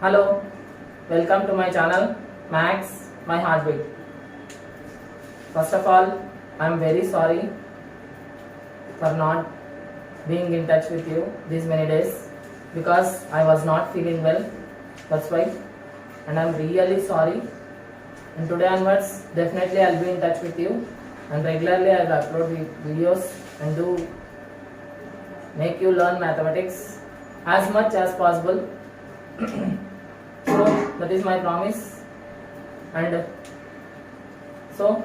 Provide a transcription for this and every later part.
Hello, welcome to my channel Max My Heartbeat. First of all, I am very sorry for not being in touch with you these many days because I was not feeling well. That's why, and I am really sorry. And today onwards, definitely I'll be in touch with you, and regularly I'll upload videos and do make you learn mathematics as much as possible. So that is my promise, and so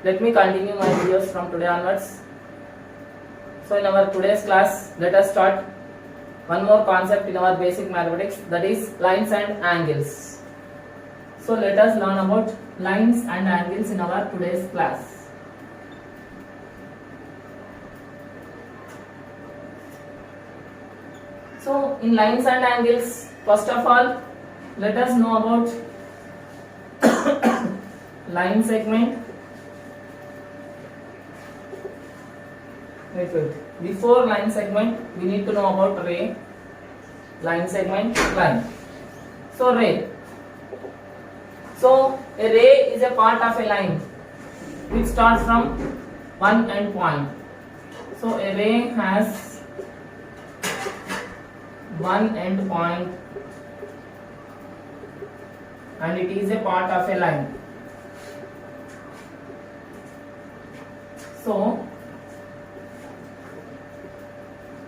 let me continue my videos from today onwards. So in our today's class, let us start one more concept in our basic mathematics, that is lines and angles. So let us learn about lines and angles in our today's class. So in lines and angles, first of all, let us know about line segment. Wait. Before line segment, we need to know about ray. Line segment, line. So ray. So a ray is a part of a line which starts from one end point. So a ray has one end point and it is a part of a line. So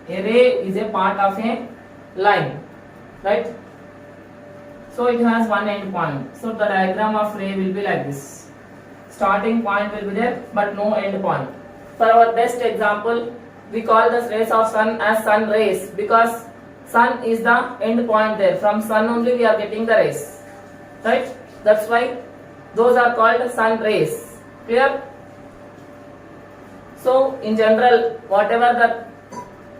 a ray is a part of a line, right? So it has one end point. So the diagram of ray will be like this. Starting point will be there but no end point. For our best example, we call the rays of sun as sun rays because sun is the end point there. From sun only we are getting the rays, right? That's why those are called sun rays. Clear? So in general, whatever the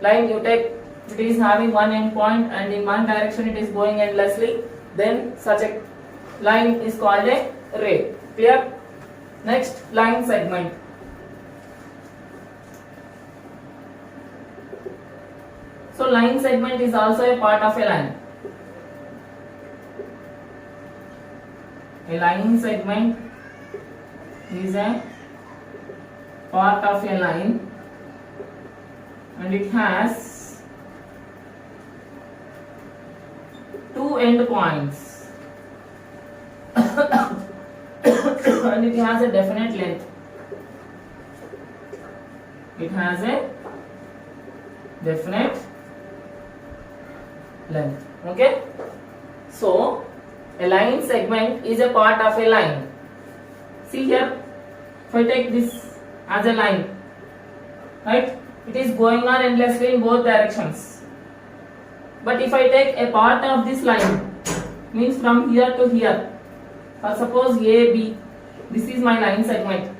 line you take, it is having one end point and in one direction it is going endlessly, then such a line is called a ray. Clear? Next, line segment. So line segment is also a part of a line. A line segment is a part of a line and it has two end points and it has a definite length. It has a definite length. Okay? So a line segment is a part of a line. See here, if I take this as a line, right, it is going on endlessly in both directions. But if I take a part of this line, means from here to here, for suppose A, B, this is my line segment.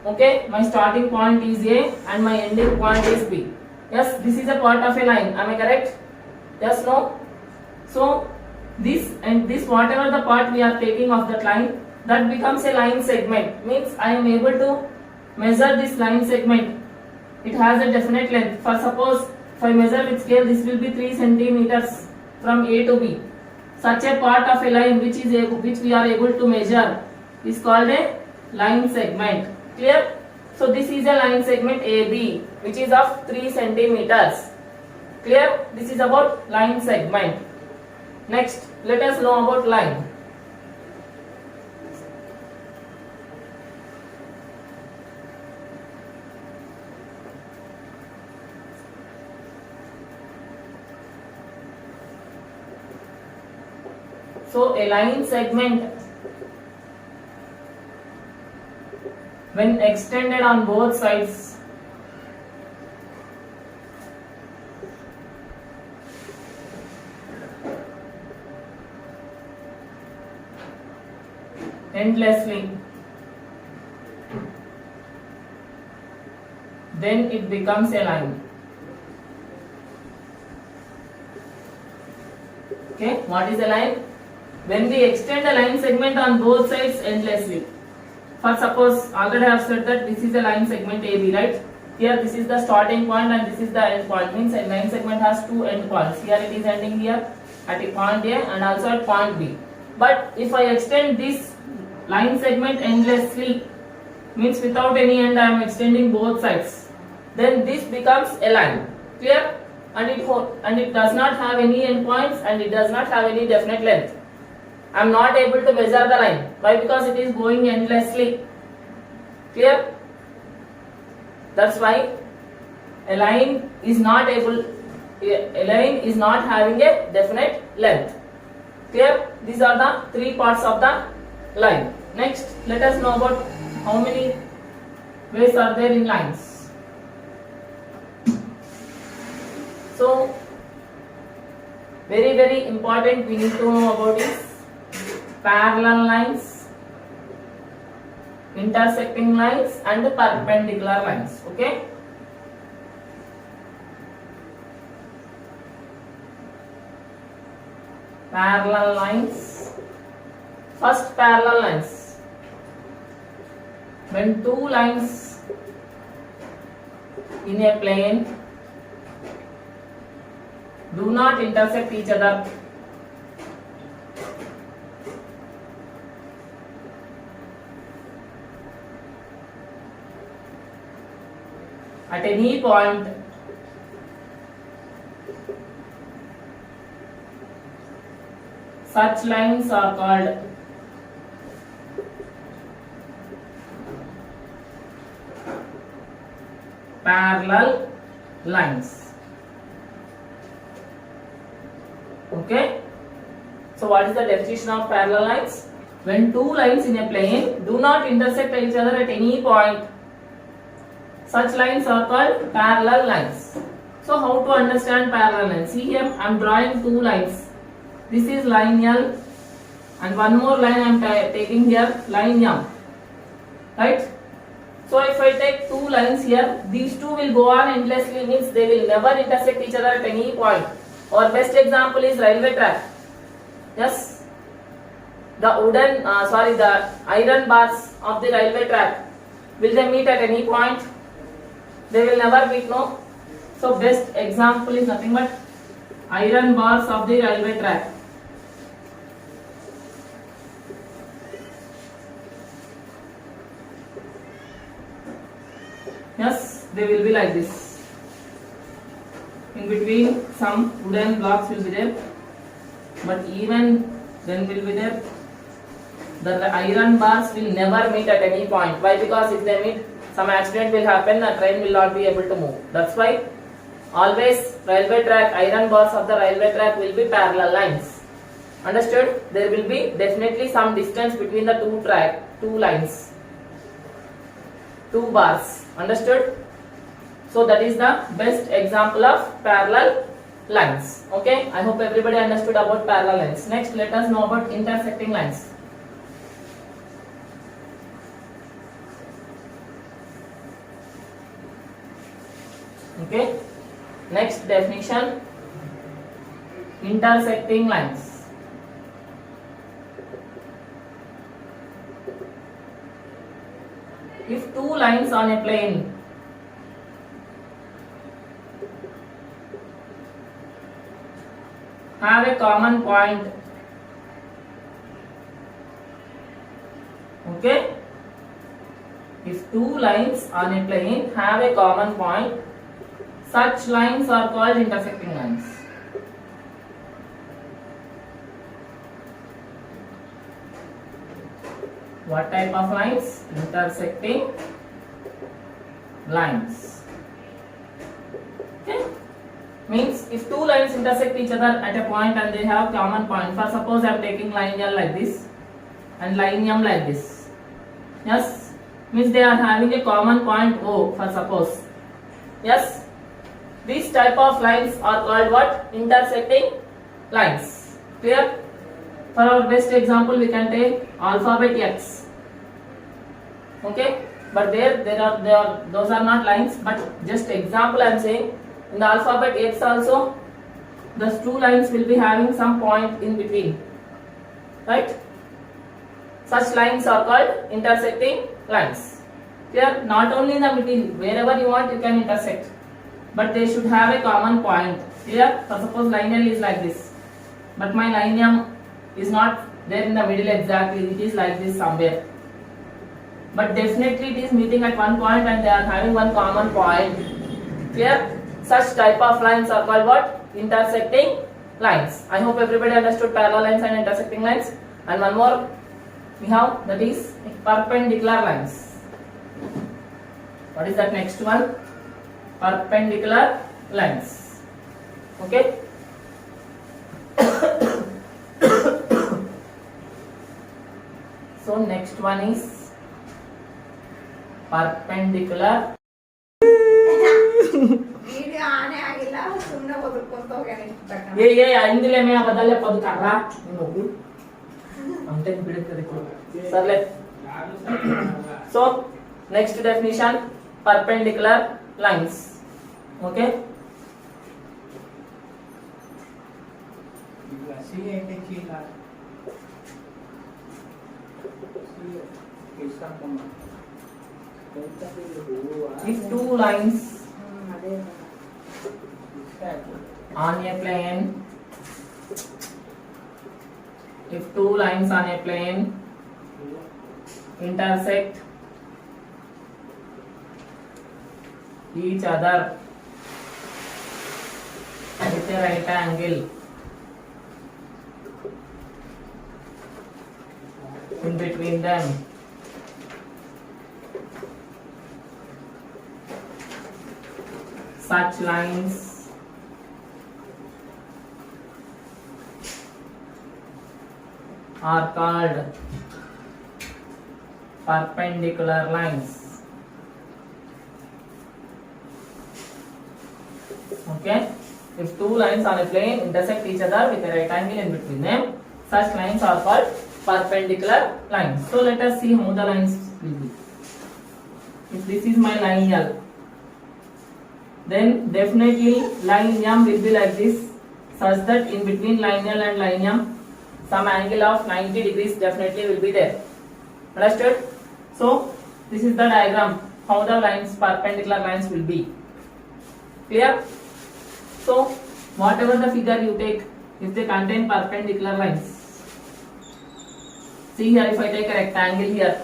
Okay, my starting point is A and my ending point is B. Yes, this is a part of a line. Am I correct? Yes, no? So this and this, whatever the part we are taking of that line, that becomes a line segment. Means I am able to measure this line segment. It has a definite length. For suppose if I measure with scale, this will be 3 centimeters from A to B. Such a part of a line which we are able to measure is called a line segment. Clear? So this is a line segment AB which is of 3 centimeters. Clear? This is about line segment. Next, let us know about line. So a line segment, when extended on both sides, endlessly, then it becomes a line. Okay, what is a line? When we extend a line segment on both sides endlessly. For suppose, already I have said that this is a line segment AB, right? Here this is the starting point and this is the end point. Means a line segment has two end points. Here it is ending here at a point A and also at point B. But if I extend this line segment endlessly, means without any end I am extending both sides, then this becomes a line. Clear? And it does not have any endpoints and it does not have any definite length. I am not able to measure the line. Why? Because it is going endlessly. Clear? That's why a line is not having a definite length. Clear? These are the three parts of the line. Next, let us know about how many ways are there in lines. So, very important we need to know about is parallel lines, intersecting lines and perpendicular lines. Okay. Parallel lines. First, parallel lines. When two lines in a plane do not intersect each other, at any point, such lines are called parallel lines. Okay. So what is the definition of parallel lines? When two lines in a plane do not intersect each other at any point, such lines are called parallel lines. So how to understand parallel lines? See here, I am drawing two lines. This is line L and one more line I am taking here, line M. Right? So if I take two lines here, these two will go on endlessly, means they will never intersect each other at any point. Our best example is railway track. Yes, the iron bars of the railway track, will they meet at any point? They will never meet, no. So best example is nothing but iron bars of the railway track. Yes, they will be like this. In between some wooden blocks will be there, but even then will be there. The iron bars will never meet at any point. Why? Because if they meet, some accident will happen, the train will not be able to move. That's why always railway track, iron bars of the railway track will be parallel lines. Understood? There will be definitely some distance between the two lines, two bars. Understood? So that is the best example of parallel lines. Okay, I hope everybody understood about parallel lines. Next, let us know about intersecting lines. Okay, next definition, intersecting lines. If two lines on a plane have a common point, okay, if two lines on a plane have a common point, such lines are called intersecting lines. What type of lines? Intersecting lines. Okay, means if two lines intersect each other at a point and they have common point. For suppose I am taking line L like this and line M like this. Yes, means they are having a common point O, for suppose. Yes, these type of lines are called what? Intersecting lines. Clear? For our best example, we can take alphabet X. Okay, but those are not lines, but just example I am saying. In the alphabet X also, the two lines will be having some point in between. Right? Such lines are called intersecting lines. Clear? Not only in the middle, wherever you want you can intersect, but they should have a common point. Clear? For suppose line L is like this. but my line M is not there in the middle exactly. It is like this somewhere. But definitely it is meeting at one point and they are having one common point. Clear? Such type of lines are called what? Intersecting lines. I hope everybody understood parallel lines and intersecting lines. And one more we have, that is perpendicular lines. What is that next one? Perpendicular lines. Okay? So next one is perpendicular. Video ಆನೆ ಆಗಿಲ್ಲ ಸುಮ್ಮನೆ ಬದುಕೊಂತ ಹೋಗ್ಯಾನೆ ಏ ಇಂದಿಲೆ ಮೇ ಬದಲೇ ಪದ ಕರ್ರಾ ನೋಡು ಅಂಟೆನ್ ಬಿಡುತ್ತದೆ ಸರ್ಲೆ. So next definition, perpendicular lines. Okay? If two lines on a plane, if two lines on a plane intersect each other with a right angle in between them, such lines are called perpendicular lines. Okay? If two lines on a plane intersect each other with a right angle in between them, such lines are called perpendicular lines. So let us see how the lines will be. If this is my line L, then definitely line M will be like this, such that in between line L and line M some angle of 90 degrees definitely will be there. Understood? So this is the diagram how the lines, perpendicular lines will be. Clear? So whatever the figure you take, if they contain perpendicular lines, see here, if I take a rectangle here,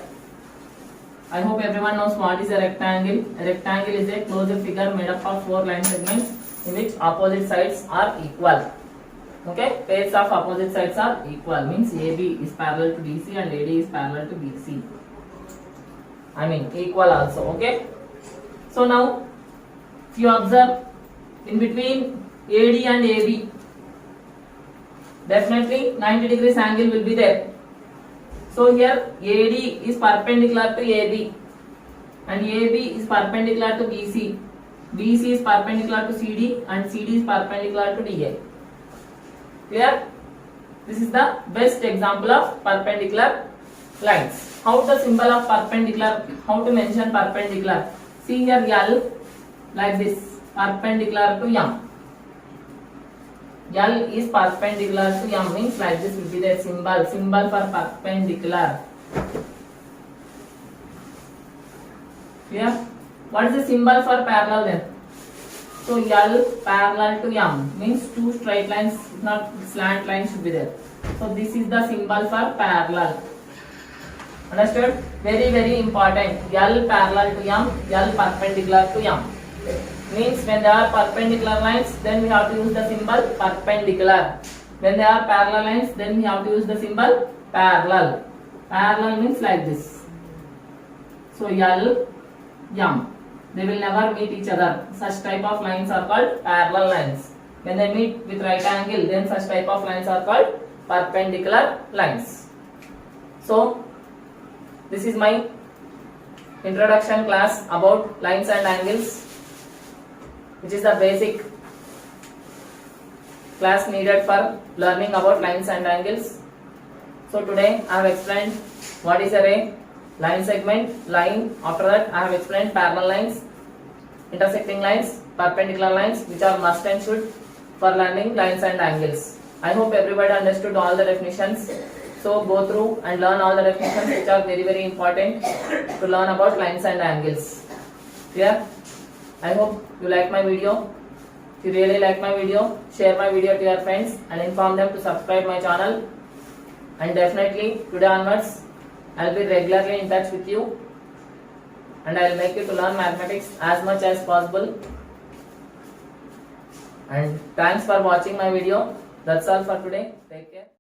I hope everyone knows what is a rectangle. A rectangle is a closed figure made up of 4 line segments in which opposite sides are equal. Okay, pairs of opposite sides are equal, means AB is parallel to BC and AD is parallel to BC. I mean equal also. Okay, so now if you observe, in between AD and AB definitely 90 degrees angle will be there. So here AD is perpendicular to AB and AB is perpendicular to BC. BC is perpendicular to CD and CD is perpendicular to DA. Clear? This is the best example of perpendicular lines. How the symbol of perpendicular, how to mention perpendicular? See here L like this, perpendicular to M. L is perpendicular to M, means like this will be the symbol for perpendicular. Clear? What is the symbol for parallel then? So L parallel to M means two straight lines, not slant lines should be there. So this is the symbol for parallel. Understood? Very very important. L parallel to M, L perpendicular to M. Means when they are perpendicular lines, then we have to use the symbol perpendicular. When they are parallel lines, then we have to use the symbol parallel. Parallel means like this. So L, M. They will never meet each other. Such type of lines are called parallel lines. When they meet with right angle, then such type of lines are called perpendicular lines. So this is my introduction class about lines and angles, which is the basic class needed for learning about lines and angles. So today I have explained what is a ray, line segment, line. After that I have explained parallel lines, intersecting lines, perpendicular lines, which are must and should for learning lines and angles. I hope everybody understood all the definitions. So go through and learn all the definitions which are very very important to learn about lines and angles. Clear? I hope you like my video. If you really like my video, share my video to your friends and inform them to subscribe my channel. And definitely today onwards, I'll be regularly in touch with you and I'll make you to learn mathematics as much as possible. And thanks for watching my video. That's all for today. Take care.